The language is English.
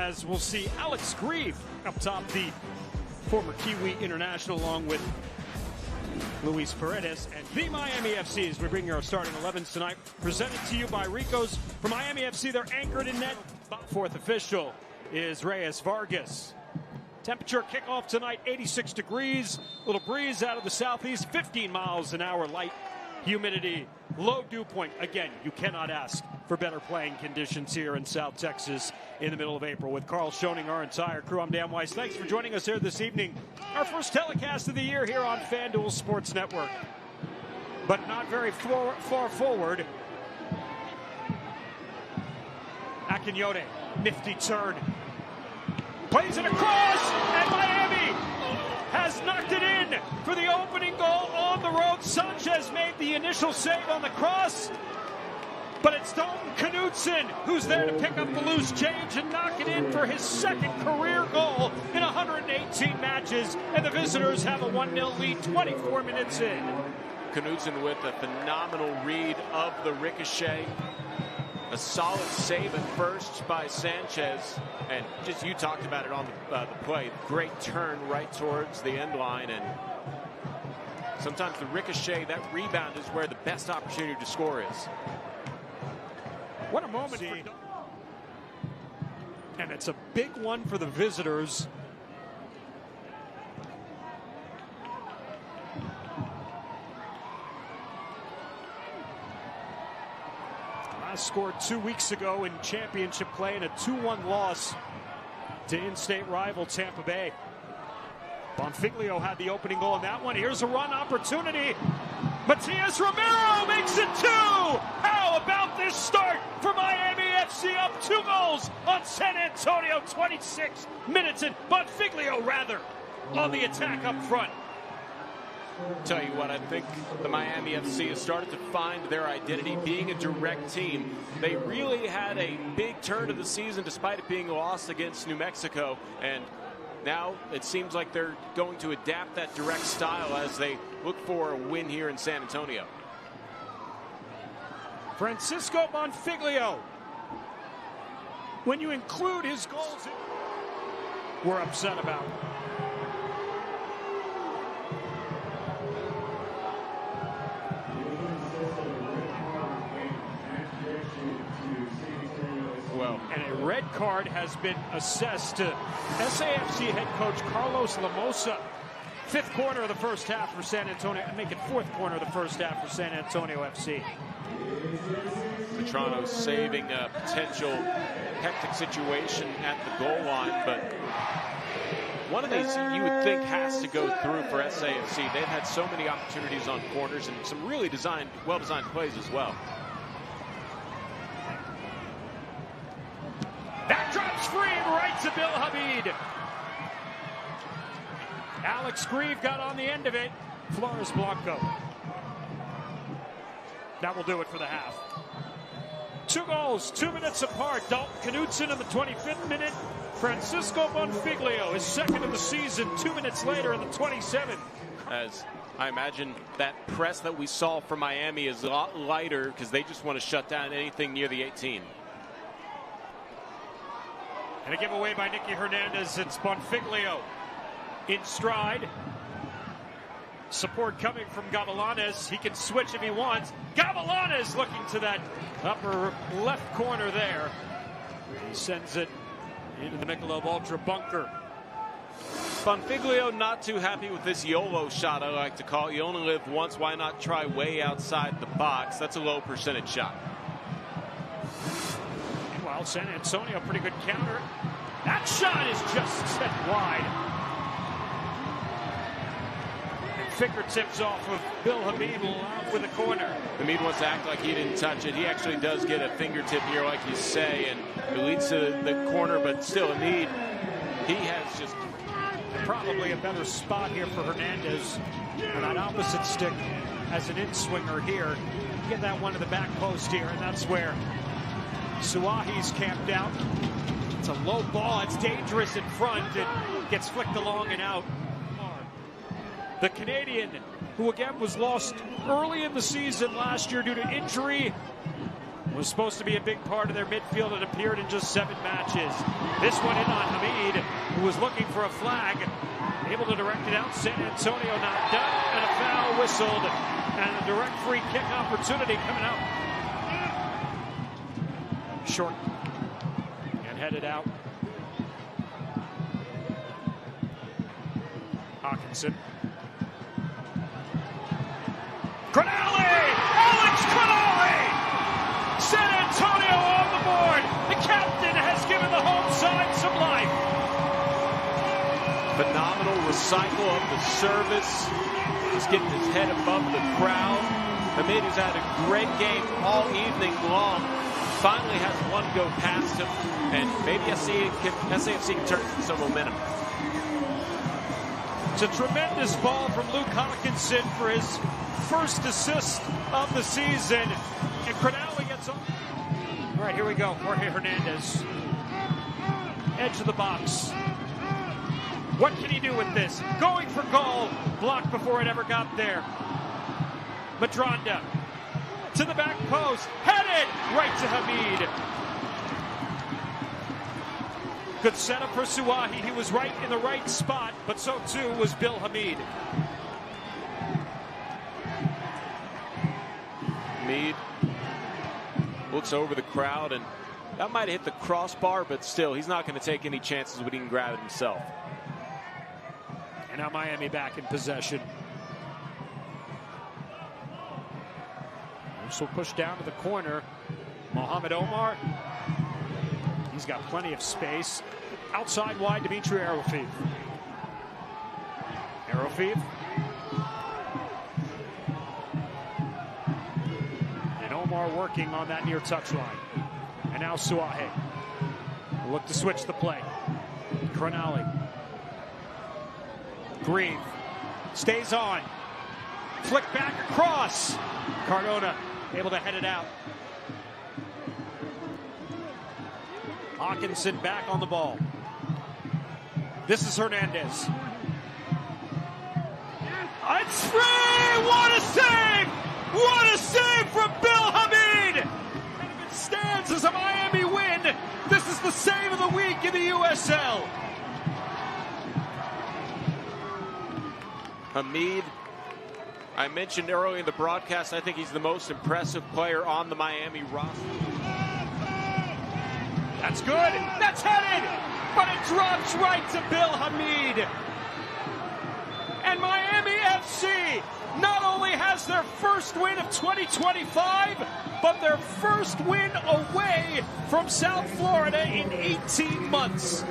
as we'll see Alex Greive up top, the former Kiwi international, along with Luis Paredes and the Miami FC, as we bring you our starting 11s tonight. Presented to you by Rico's. For Miami FC, they're anchored in net. Fourth official is Reyes Vargas. Temperature kickoff tonight, 86 degrees. Little breeze out of the southeast, 15 miles an hour, light humidity, low dew point. Again, you cannot ask for better playing conditions here in South Texas in the middle of April. With Carl Schoening, our entire crew, I'm Dan Weiss. Thanks for joining us here this evening. Our first telecast of the year here on FanDuel Sports Network. But not very far forward. Akinyote, nifty turn. Plays it across, and Miami has knocked it in for the opening goal on the road. Sanchez made the initial save on the cross, but it's Daltyn Knutson who's there to pick up the loose change and knock it in for his second career goal in 118 matches, and the visitors have a 1-0 lead 24 minutes in. Knutson with a phenomenal read of the ricochet. A solid save at first by Sanchez, and just you talked about it on the play. Great turn right towards the end line, and sometimes the ricochet, that rebound is where the best opportunity to score is. What a moment. And it's a big one for the visitors. Scored 2 weeks ago in championship play in a 2-1 loss to in-state rival Tampa Bay. Bonfiglio had the opening goal in that one. Here's a run opportunity. Matias Romero makes it 2. How about this start for Miami FC, up 2 goals on San Antonio, 26 minutes in. Bonfiglio rather on the attack up front. Tell you what, I think the Miami FC has started to find their identity being a direct team. They really had a big turn of the season despite it being lost against New Mexico, and now it seems like they're going to adapt that direct style as they look for a win here in San Antonio. Francisco Bonfiglio, when you include his goals, we're upset about. And a red card has been assessed to SAFC head coach Carlos Lamosa. 5th corner of the first half for San Antonio, and make it 4th corner of the first half for San Antonio FC. Petrano saving a potential hectic situation at the goal line, but one of these you would think has to go through for SAFC. They've had so many opportunities on corners and some really well-designed plays as well. That drops free and right to Bill Hamid. Alex Greive got on the end of it. Flores Blanco. That will do it for the half. 2 goals, 2 minutes apart. Daltyn Knutson in the 25th minute. Francisco Bonfiglio, his second of the season, 2 minutes later in the 27th. As I imagine that press that we saw from Miami is a lot lighter because they just want to shut down anything near the 18. And a giveaway by Nicky Hernández. It's Bonfiglio in stride. Support coming from Gavilanes. He can switch if he wants. Gavilanes looking to that upper left corner there. He sends it into the Michelob Ultra bunker. Bonfiglio not too happy with this YOLO shot, I like to call it. You only live once. Why not try way outside the box? That's a low percentage shot. Meanwhile, San Antonio, pretty good counter. That shot is just set wide. And fingertips off of Bill Hamid with a corner. Hamid wants to act like he didn't touch it. He actually does get a fingertip here, like you say, and it leads to the corner, but still Hamid, he has just probably a better spot here for Hernández on that opposite stick as an in-swinger here. Get that one to the back post here, and that's where Souahy's camped out. It's a low ball. It's dangerous in front. It gets flicked along and out. The Canadian, who again was lost early in the season last year due to injury, Was supposed to be a big part of their midfield. It appeared in just 7 matches. This one in on Hamid, who was looking for a flag. Able to direct it out. San Antonio not done. And a foul whistled. And a direct free kick opportunity coming out. Short. And headed out. Hawkinson. Crognale! Alex Crognale! San Antonio on the board. The captain has given the home side some life. Phenomenal recycle of the service. He's getting his head above the crowd. Hamid has had a great game all evening long. Finally has one go past him, and maybe SAFC can turn some momentum. It's a tremendous ball from Luke Hawkinson for his first assist of the season. And Crognale gets on. All right, here we go. Jorge Hernández. Edge of the box. What can he do with this? Going for goal. Blocked before it ever got there. Madronda. To the back post. Headed right to Hamid. Good setup for Souahy. He was right in the right spot, but so too was Bill Hamid. Hamid looks over the crowd, and that might have hit the crossbar, but still, he's not going to take any chances when he can grab it himself. And now Miami back in possession. Also pushed down to the corner. Mohamed Omar. He's got plenty of space. Outside wide, Dmitri Erofeev. Erofeev. And Omar working on that near touchline. And now Souahy. Look to switch the play. Crognale. Greive. Stays on. Flick back across. Cardona able to head it out. Hawkinson back on the ball. This is Hernández. It's free! What a save! What a save from Bill Hamid! And if it stands as a Miami win, this is the save of the week in the USL. Hamid, I mentioned earlier in the broadcast, I think he's the most impressive player on the Miami roster. That's good. That's headed. But it drops right to Bill Hamid. And Miami FC not only has their first win of 2025, but their first win away from South Florida in 18 months.